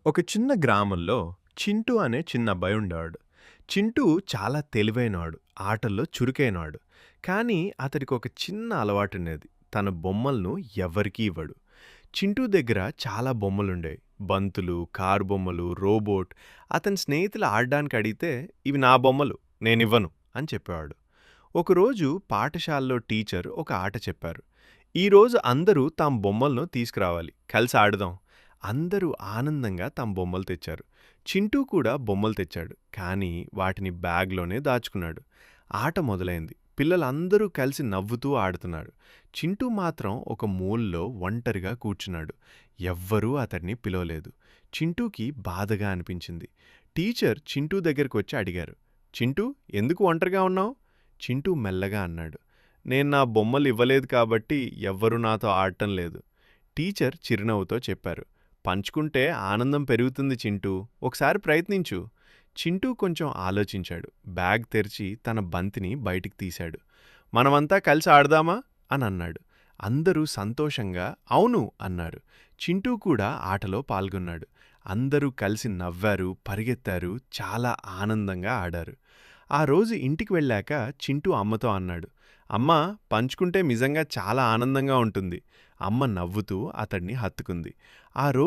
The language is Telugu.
ఒక చిన్న గ్రామంలో చింటూ అనే చిన్న అబ్బాయి ఉండేవాడు. చింటూ చాలా తెలివైనవాడు, ఆటల్లో చురుకైనవాడు. కానీ అతడికి ఒక చిన్న అలవాటుండేది. తన బొమ్మలను ఎవ్వరికీ ఇవ్వడు. చింటూ దగ్గర చాలా బొమ్మలుండేవి. బంతులు, కారు బొమ్మలు, రోబోట్. అతని స్నేహితులు ఆడడానికి అడిగితే ఇవి నా బొమ్మలు, నేనివ్వను అని చెప్పేవాడు. ఒకరోజు పాఠశాలలో టీచర్ ఒక ఆట చెప్పారు. ఈరోజు అందరూ తమ బొమ్మలను తీసుకురావాలి, కలిసి ఆడుదాం. అందరూ ఆనందంగా తమ బొమ్మలు తెచ్చారు. చింటూ కూడా బొమ్మలు తెచ్చాడు, కానీ వాటిని బ్యాగ్లోనే దాచుకున్నాడు. ఆట మొదలైంది. పిల్లలందరూ కలిసి నవ్వుతూ ఆడుతున్నారు. చింటూ మాత్రం ఒక మూలలో ఒంటరిగా కూర్చున్నాడు. ఎవ్వరూ అతన్ని పిలవలేదు. చింటూకి బాధగా అనిపించింది. టీచర్ చింటూ దగ్గరకు వచ్చి అడిగారు, చింటూ, ఎందుకు ఒంటరిగా ఉన్నావు? చింటూ మెల్లగా అన్నాడు, నేను నా బొమ్మలు ఇవ్వలేదు కాబట్టి ఎవ్వరూ నాతో ఆడటం లేదు. టీచర్ చిరునవ్వుతో చెప్పారు, పంచుకుంటే ఆనందం పెరుగుతుంది చింటూ, ఒకసారి ప్రయత్నించు. చింటూ కొంచెం ఆలోచించాడు. బ్యాగ్ తెరిచి తన బంతిని బయటికి తీశాడు. మనమంతా కలిసి ఆడదామా అని అన్నాడు. అందరూ సంతోషంగా అవును అన్నారు. చింటూ కూడా ఆటలో పాల్గొన్నాడు. అందరూ కలిసి నవ్వారు, పరిగెత్తారు, చాలా ఆనందంగా ఆడారు. ఆ రోజు ఇంటికి వెళ్ళాక చింటూ అమ్మతో అన్నాడు, అమ్మా, పంచుకుంటే నిజంగా చాలా ఆనందంగా ఉంటుంది. అమ్మ నవ్వుతూ అతడిని హత్తుకుంది. ఆ రోజు